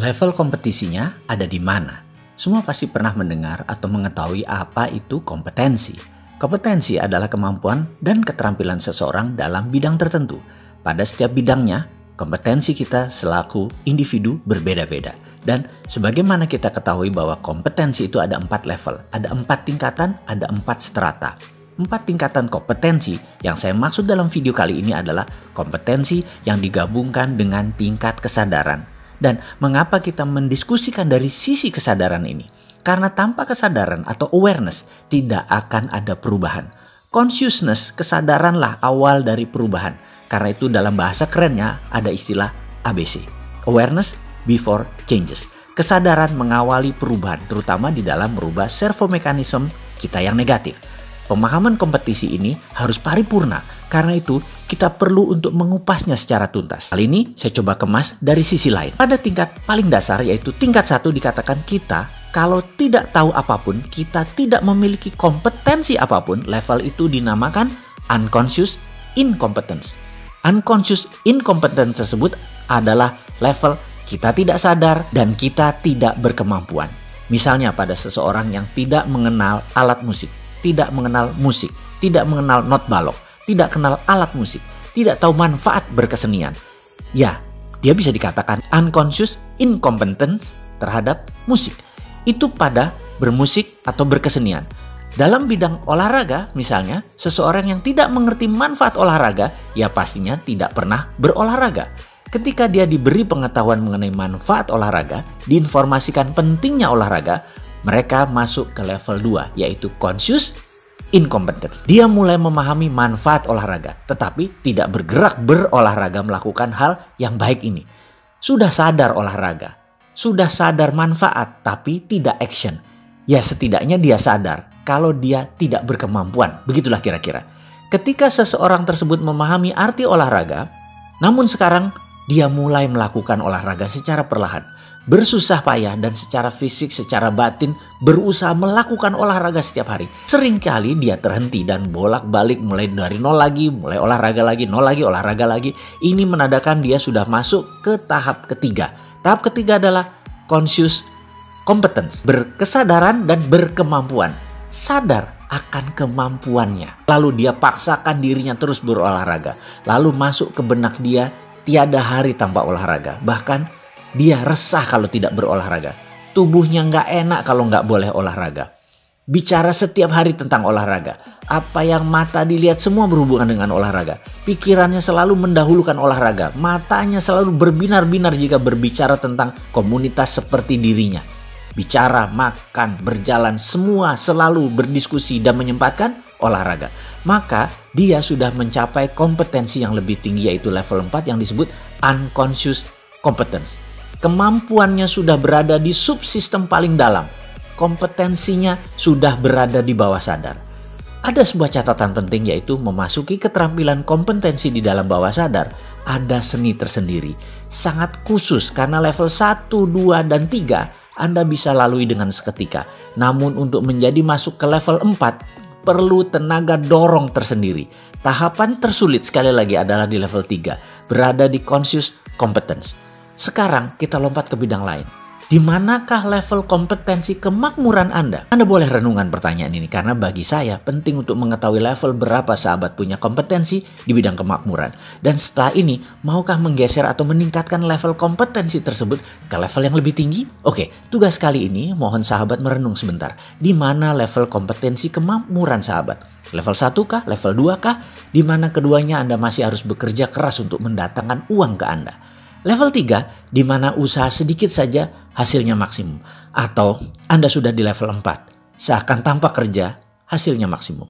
Level kompetisinya ada di mana? Semua pasti pernah mendengar atau mengetahui apa itu kompetensi. Kompetensi adalah kemampuan dan keterampilan seseorang dalam bidang tertentu. Pada setiap bidangnya, kompetensi kita selaku individu berbeda-beda. Dan sebagaimana kita ketahui bahwa kompetensi itu ada 4 level, ada 4 tingkatan, ada 4 strata. 4 tingkatan kompetensi yang saya maksud dalam video kali ini adalah kompetensi yang digabungkan dengan tingkat kesadaran. Dan mengapa kita mendiskusikan dari sisi kesadaran ini? Karena tanpa kesadaran atau awareness tidak akan ada perubahan. Consciousness, kesadaranlah awal dari perubahan. Karena itu dalam bahasa kerennya ada istilah ABC. Awareness before changes. Kesadaran mengawali perubahan, terutama di dalam merubah servomekanisme kita yang negatif. Pemahaman kompetisi ini harus paripurna, karena itu kita perlu untuk mengupasnya secara tuntas. Kali ini saya coba kemas dari sisi lain. Pada tingkat paling dasar yaitu tingkat 1 dikatakan kita kalau tidak tahu apapun, kita tidak memiliki kompetensi apapun, level itu dinamakan unconscious incompetence. Unconscious incompetence tersebut adalah level kita tidak sadar dan kita tidak berkemampuan. Misalnya pada seseorang yang tidak mengenal alat musik, tidak mengenal musik, tidak mengenal not balok, tidak kenal alat musik, tidak tahu manfaat berkesenian. Ya, dia bisa dikatakan unconscious incompetence terhadap musik. Itu pada bermusik atau berkesenian. Dalam bidang olahraga misalnya, seseorang yang tidak mengerti manfaat olahraga, ya pastinya tidak pernah berolahraga. Ketika dia diberi pengetahuan mengenai manfaat olahraga, diinformasikan pentingnya olahraga, mereka masuk ke level 2, yaitu conscious incompetence. Dia mulai memahami manfaat olahraga, tetapi tidak bergerak berolahraga melakukan hal yang baik ini. Sudah sadar olahraga, sudah sadar manfaat, tapi tidak action. Ya setidaknya dia sadar kalau dia tidak berkemampuan. Begitulah kira-kira. Ketika seseorang tersebut memahami arti olahraga, namun sekarang dia mulai melakukan olahraga secara perlahan. Bersusah payah dan secara fisik, secara batin berusaha melakukan olahraga setiap hari. Seringkali dia terhenti dan bolak-balik mulai dari nol lagi, mulai olahraga lagi, nol lagi, olahraga lagi. Ini menandakan dia sudah masuk ke tahap ketiga. Tahap ketiga adalah conscious competence, berkesadaran dan berkemampuan. Sadar akan kemampuannya. Lalu dia paksakan dirinya terus berolahraga. Lalu masuk ke benak dia tiada hari tanpa olahraga. Bahkan dia resah kalau tidak berolahraga. Tubuhnya nggak enak kalau nggak boleh olahraga. Bicara setiap hari tentang olahraga. Apa yang mata dilihat semua berhubungan dengan olahraga. Pikirannya selalu mendahulukan olahraga. Matanya selalu berbinar-binar jika berbicara tentang komunitas seperti dirinya. Bicara, makan, berjalan, semua selalu berdiskusi dan menyempatkan olahraga. Maka dia sudah mencapai kompetensi yang lebih tinggi, yaitu level 4 yang disebut unconscious competence. Kemampuannya sudah berada di subsistem paling dalam. Kompetensinya sudah berada di bawah sadar. Ada sebuah catatan penting, yaitu memasuki keterampilan kompetensi di dalam bawah sadar. Ada seni tersendiri. Sangat khusus karena level 1, 2, dan 3 Anda bisa lalui dengan seketika. Namun untuk menjadi masuk ke level 4 perlu tenaga dorong tersendiri. Tahapan tersulit sekali lagi adalah di level 3. Berada di conscious competence. Sekarang kita lompat ke bidang lain. Di manakah level kompetensi kemakmuran Anda? Anda boleh renungan pertanyaan ini karena bagi saya penting untuk mengetahui level berapa sahabat punya kompetensi di bidang kemakmuran. Dan setelah ini, maukah menggeser atau meningkatkan level kompetensi tersebut ke level yang lebih tinggi? Oke, tugas kali ini mohon sahabat merenung sebentar. Di mana level kompetensi kemakmuran sahabat? Level 1 kah? Level 2 kah? Di mana keduanya Anda masih harus bekerja keras untuk mendatangkan uang ke Anda? Level 3, di mana usaha sedikit saja hasilnya maksimum. Atau Anda sudah di level 4, seakan tanpa kerja hasilnya maksimum.